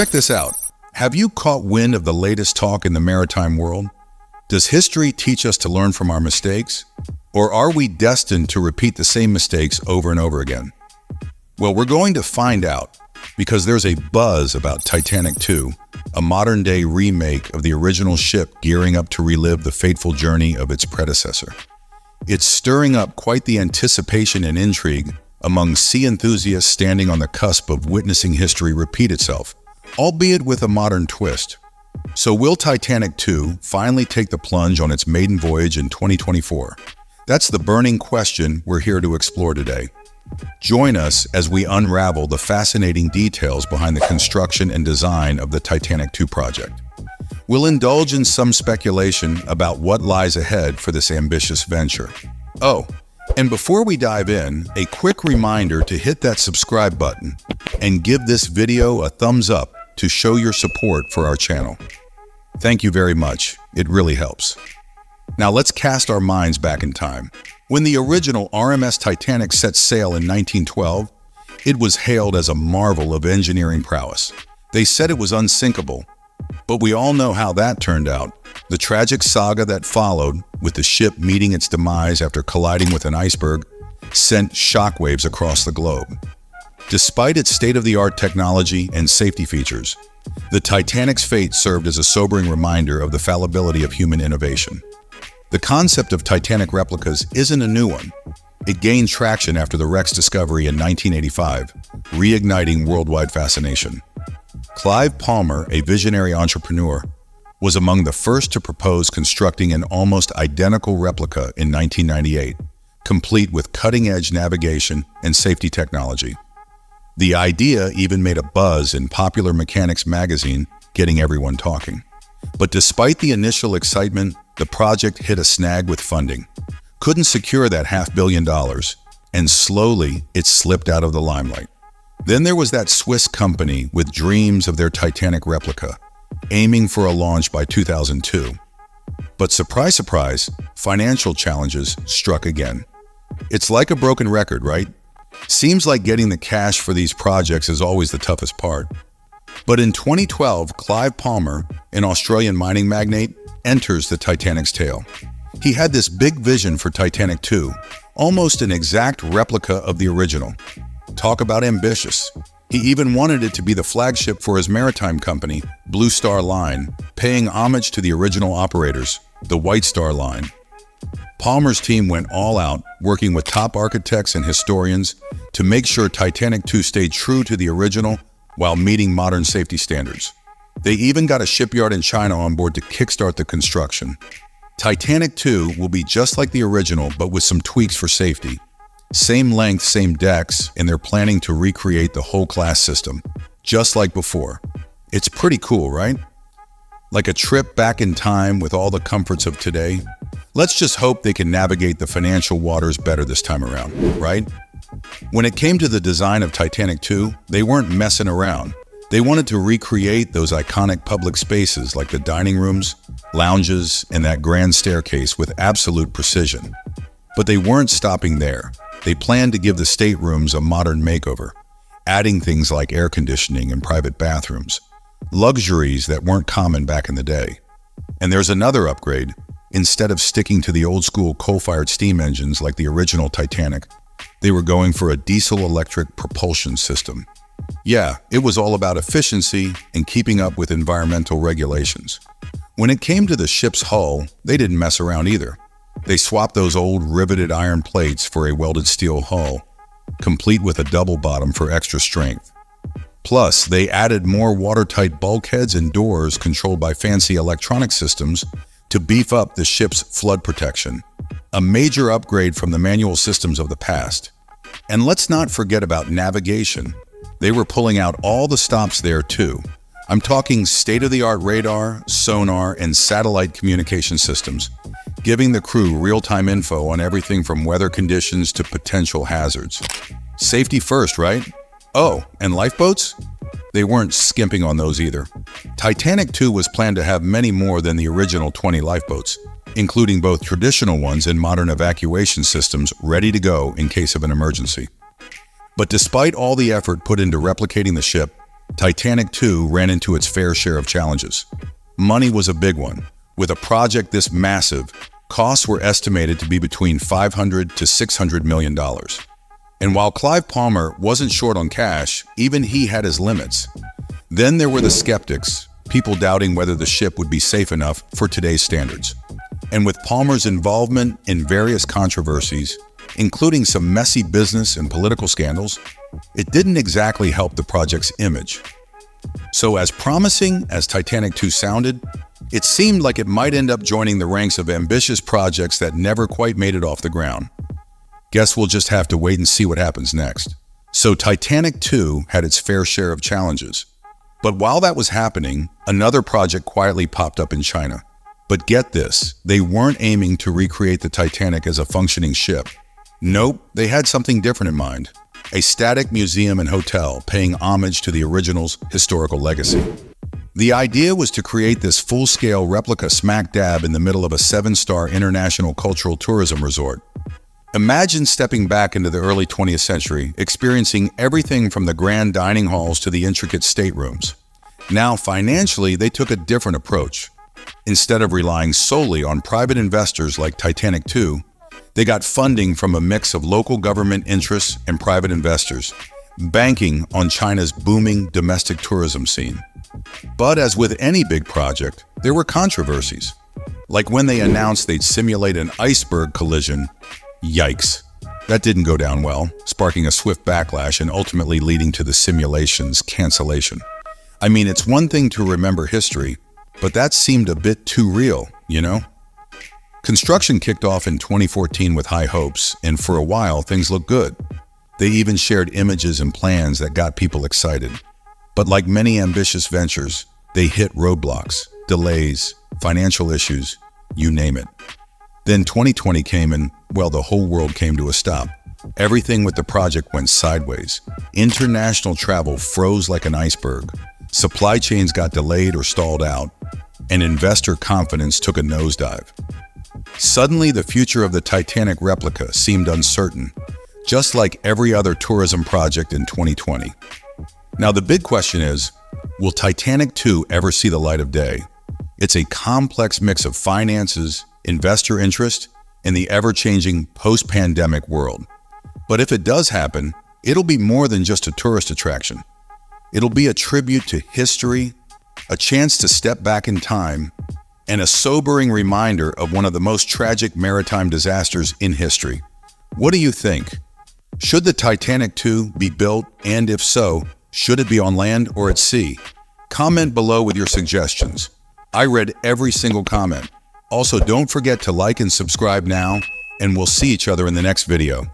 Check this out. Have you caught wind of the latest talk in the maritime world? Does history teach us to learn from our mistakes? Or are we destined to repeat the same mistakes over and over again? Well, we're going to find out, because there's a buzz about Titanic 2, a modern-day remake of the original ship gearing up to relive the fateful journey of its predecessor. It's stirring up quite the anticipation and intrigue among sea enthusiasts standing on the cusp of witnessing history repeat itself, albeit with a modern twist. So will Titanic 2 finally take the plunge on its maiden voyage in 2024? That's the burning question we're here to explore today. Join us as we unravel the fascinating details behind the construction and design of the Titanic 2 project. We'll indulge in some speculation about what lies ahead for this ambitious venture. Oh, and before we dive in, a quick reminder to hit that subscribe button and give this video a thumbs up to show your support for our channel. Thank you very much. It really helps. Now let's cast our minds back in time. When the original RMS Titanic set sail in 1912, it was hailed as a marvel of engineering prowess. They said it was unsinkable, but we all know how that turned out. The tragic saga that followed, with the ship meeting its demise after colliding with an iceberg, sent shockwaves across the globe. Despite its state-of-the-art technology and safety features, the Titanic's fate served as a sobering reminder of the fallibility of human innovation. The concept of Titanic replicas isn't a new one. It gained traction after the wreck's discovery in 1985, reigniting worldwide fascination. Clive Palmer, a visionary entrepreneur, was among the first to propose constructing an almost identical replica in 1998, complete with cutting-edge navigation and safety technology. The idea even made a buzz in Popular Mechanics magazine, getting everyone talking. But despite the initial excitement, the project hit a snag with funding. Couldn't secure that $500 million, and slowly it slipped out of the limelight. Then there was that Swiss company with dreams of their Titanic replica, aiming for a launch by 2002. But surprise, surprise, financial challenges struck again. It's like a broken record, right? Seems like getting the cash for these projects is always the toughest part. But in 2012, Clive Palmer, an Australian mining magnate, enters the Titanic's tale. He had this big vision for Titanic 2, almost an exact replica of the original. Talk about ambitious. He even wanted it to be the flagship for his maritime company, Blue Star Line, paying homage to the original operators, the White Star Line. Palmer's team went all out, working with top architects and historians to make sure Titanic 2 stayed true to the original while meeting modern safety standards. They even got a shipyard in China on board to kickstart the construction. Titanic 2 will be just like the original, but with some tweaks for safety. Same length, same decks, and they're planning to recreate the whole class system, just like before. It's pretty cool, right? Like a trip back in time with all the comforts of today. Let's just hope they can navigate the financial waters better this time around, right? When it came to the design of Titanic 2, they weren't messing around. They wanted to recreate those iconic public spaces like the dining rooms, lounges, and that grand staircase with absolute precision. But they weren't stopping there. They planned to give the staterooms a modern makeover, adding things like air conditioning and private bathrooms, luxuries that weren't common back in the day. And there's another upgrade. Instead of sticking to the old-school coal-fired steam engines like the original Titanic, they were going for a diesel-electric propulsion system. Yeah, it was all about efficiency and keeping up with environmental regulations. When it came to the ship's hull, they didn't mess around either. They swapped those old riveted iron plates for a welded steel hull, complete with a double bottom for extra strength. Plus, they added more watertight bulkheads and doors controlled by fancy electronic systems to beef up the ship's flood protection, a major upgrade from the manual systems of the past. And let's not forget about navigation. They were pulling out all the stops there too. I'm talking state-of-the-art radar, sonar, and satellite communication systems, giving the crew real-time info on everything from weather conditions to potential hazards. Safety first, right? Oh, and lifeboats? They weren't skimping on those either. Titanic 2 was planned to have many more than the original 20 lifeboats, including both traditional ones and modern evacuation systems ready to go in case of an emergency. But despite all the effort put into replicating the ship, Titanic 2 ran into its fair share of challenges. Money was a big one. With a project this massive, costs were estimated to be between $500 to $600 million. And while Clive Palmer wasn't short on cash, even he had his limits. Then there were the skeptics, people doubting whether the ship would be safe enough for today's standards. And with Palmer's involvement in various controversies, including some messy business and political scandals, it didn't exactly help the project's image. So as promising as Titanic 2 sounded, it seemed like it might end up joining the ranks of ambitious projects that never quite made it off the ground. Guess we'll just have to wait and see what happens next. So Titanic 2 had its fair share of challenges. But while that was happening, another project quietly popped up in China. But get this, they weren't aiming to recreate the Titanic as a functioning ship. Nope, they had something different in mind. A static museum and hotel paying homage to the original's historical legacy. The idea was to create this full-scale replica smack dab in the middle of a 7-star international cultural tourism resort. Imagine stepping back into the early 20th century, experiencing everything from the grand dining halls to the intricate staterooms. Now, financially, they took a different approach. Instead of relying solely on private investors like Titanic 2, they got funding from a mix of local government interests and private investors, banking on China's booming domestic tourism scene. But as with any big project, there were controversies. Like when they announced they'd simulate an iceberg collision. Yikes. That didn't go down well, sparking a swift backlash and ultimately leading to the simulation's cancellation. I mean, it's one thing to remember history, but that seemed a bit too real, you know? Construction kicked off in 2014 with high hopes, and for a while, things looked good. They even shared images and plans that got people excited. But like many ambitious ventures, they hit roadblocks, delays, financial issues, you name it. Then 2020 came and, well, the whole world came to a stop. Everything with the project went sideways. International travel froze like an iceberg. Supply chains got delayed or stalled out, and investor confidence took a nosedive. Suddenly, the future of the Titanic replica seemed uncertain, just like every other tourism project in 2020. Now, the big question is, will Titanic 2 ever see the light of day? It's a complex mix of finances, investor interest, and the ever-changing post-pandemic world. But if it does happen, it'll be more than just a tourist attraction. It'll be a tribute to history, a chance to step back in time, and a sobering reminder of one of the most tragic maritime disasters in history. What do you think? Should the Titanic 2 be built, and if so, should it be on land or at sea? Comment below with your suggestions. I read every single comment. Also, don't forget to like and subscribe now, and we'll see each other in the next video.